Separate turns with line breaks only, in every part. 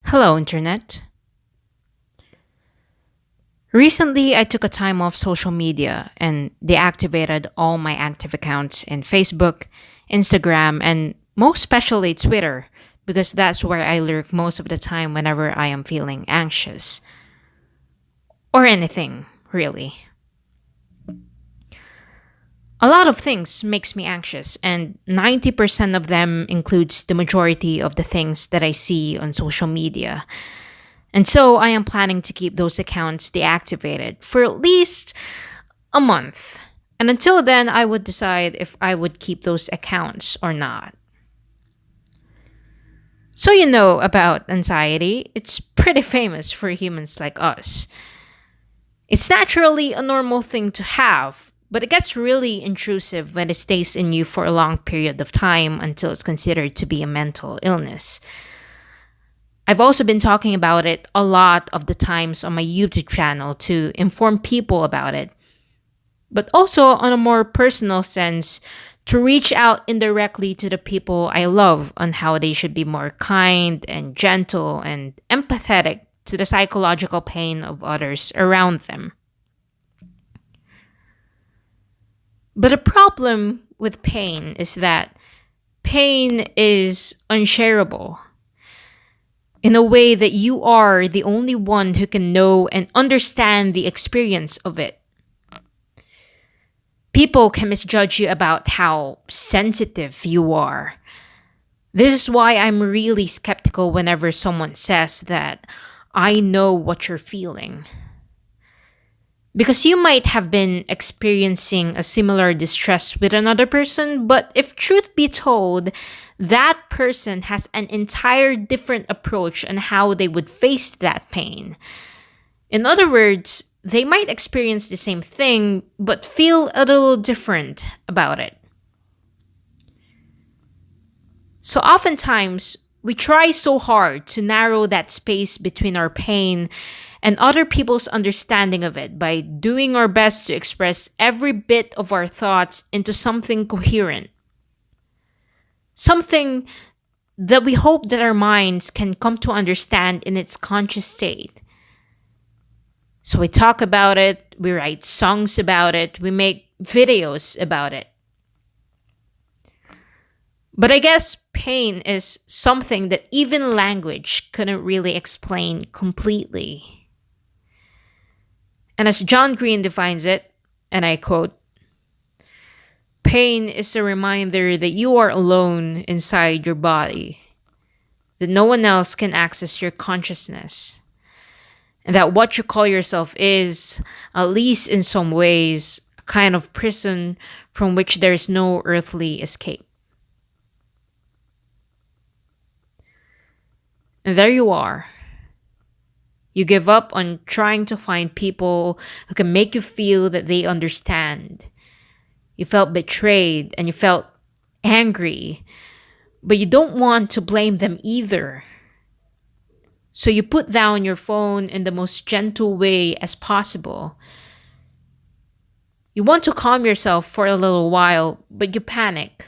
Hello, Internet. Recently, I took a time off social media and deactivated all my active accounts in Facebook, Instagram, and most especially Twitter, because that's where I lurk most of the time whenever I am feeling anxious. Or anything, really. A lot of things makes me anxious, and 90% of them includes the majority of the things that I see on social media. And so I am planning to keep those accounts deactivated for at least a month. And until then, I would decide if I would keep those accounts or not. So, you know about anxiety, it's pretty famous for humans like us. It's naturally a normal thing to have, but it gets really intrusive when it stays in you for a long period of time until it's considered to be a mental illness. I've also been talking about it a lot of the times on my YouTube channel to inform people about it, but also on a more personal sense to reach out indirectly to the people I love on how they should be more kind and gentle and empathetic to the psychological pain of others around them. But the problem with pain is that pain is unshareable in a way that you are the only one who can know and understand the experience of it. People can misjudge you about how sensitive you are. This is why I'm really skeptical whenever someone says that I know what you're feeling. Because you might have been experiencing a similar distress with another person, but if truth be told, that person has an entire different approach on how they would face that pain. In other words, they might experience the same thing, but feel a little different about it. So oftentimes, we try so hard to narrow that space between our pain and other people's understanding of it by doing our best to express every bit of our thoughts into something coherent. Something that we hope that our minds can come to understand in its conscious state. So we talk about it, we write songs about it, we make videos about it. But I guess pain is something that even language couldn't really explain completely. And as John Green defines it, and I quote, pain is a reminder that you are alone inside your body, that no one else can access your consciousness, and that what you call yourself is, at least in some ways, a kind of prison from which there is no earthly escape. And there you are. You give up on trying to find people who can make you feel that they understand. You felt betrayed and you felt angry, but you don't want to blame them either. So you put down your phone in the most gentle way as possible. You want to calm yourself for a little while, but you panic.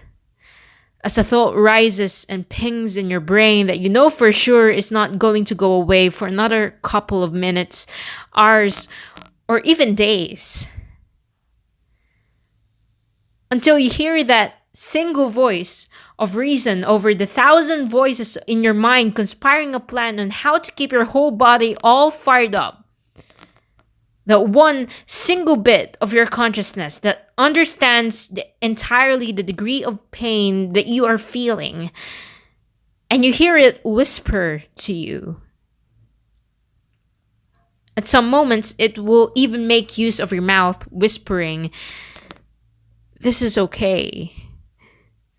As a thought rises and pings in your brain that you know for sure is not going to go away for another couple of minutes, hours, or even days. Until you hear that single voice of reason over the thousand voices in your mind conspiring a plan on how to keep your whole body all fired up. That one single bit of your consciousness that understands entirely the degree of pain that you are feeling. And you hear it whisper to you. At some moments, it will even make use of your mouth whispering, "This is okay.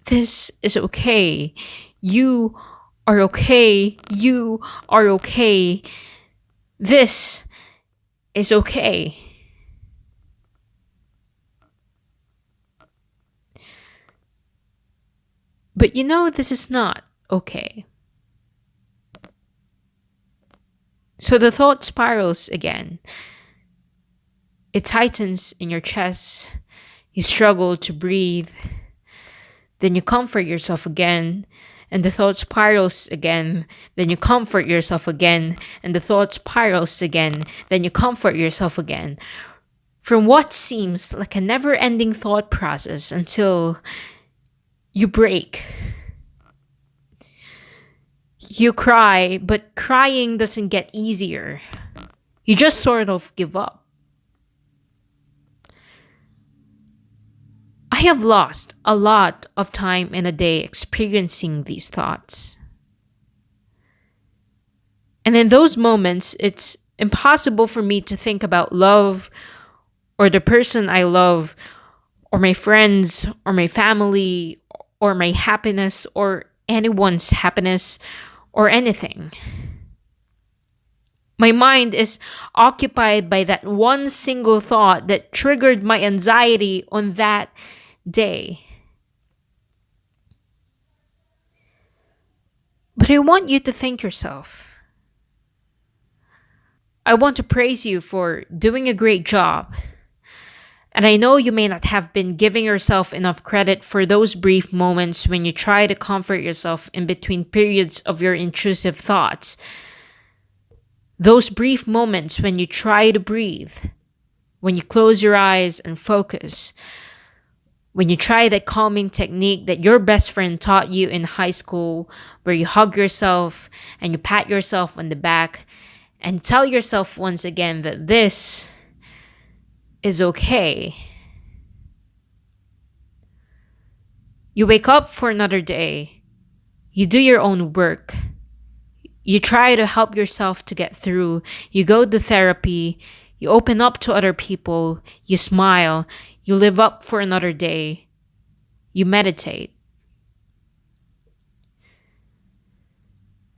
This is okay. You are okay. You are okay. This is okay." But you know this is not okay. So the thought spirals again. It tightens in your chest. You struggle to breathe. Then you comfort yourself again and the thought spirals again, then you comfort yourself again, and the thought spirals again, then you comfort yourself again. From what seems like a never ending thought process until you break. You cry, but crying doesn't get easier. You just sort of give up. I have lost a lot of time in a day experiencing these thoughts. And in those moments, it's impossible for me to think about love or the person I love or my friends or my family or my happiness or anyone's happiness or anything. My mind is occupied by that one single thought that triggered my anxiety on that day. But I want you to thank yourself. I want to praise you for doing a great job. And I know you may not have been giving yourself enough credit for those brief moments when you try to comfort yourself in between periods of your intrusive thoughts. Those brief moments when you try to breathe, when you close your eyes and focus, when you try that calming technique that your best friend taught you in high school, where you hug yourself and you pat yourself on the back and tell yourself once again that this is okay. You wake up for another day. You do your own work. You try to help yourself to get through. You go to therapy. You open up to other people. You smile. You live up for another day. You meditate.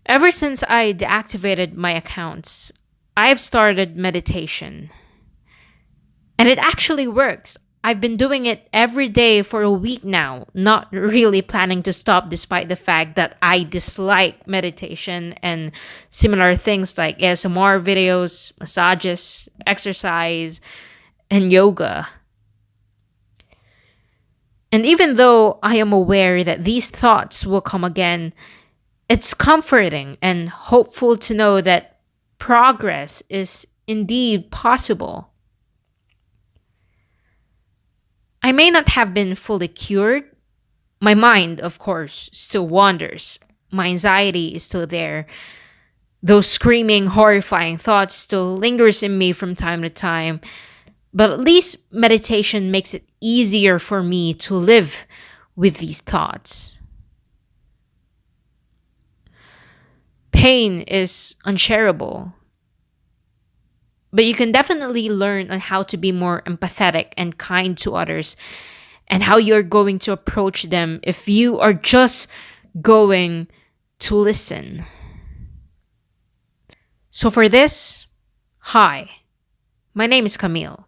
Ever since I deactivated my accounts, I've started meditation. And it actually works. I've been doing it every day for a week now, not really planning to stop despite the fact that I dislike meditation and similar things like ASMR videos, massages, exercise, and yoga. And even though I am aware that these thoughts will come again, it's comforting and hopeful to know that progress is indeed possible. I may not have been fully cured. My mind, of course, still wanders. My anxiety is still there. Those screaming, horrifying thoughts still lingers in me from time to time. But at least meditation makes it easier for me to live with these thoughts. Pain is unshareable. But you can definitely learn on how to be more empathetic and kind to others and how you're going to approach them if you are just going to listen. So for this, hi, my name is Camille.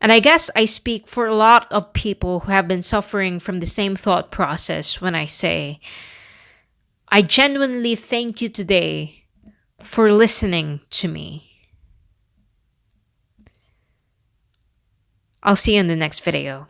And I guess I speak for a lot of people who have been suffering from the same thought process when I say, I genuinely thank you today for listening to me. I'll see you in the next video.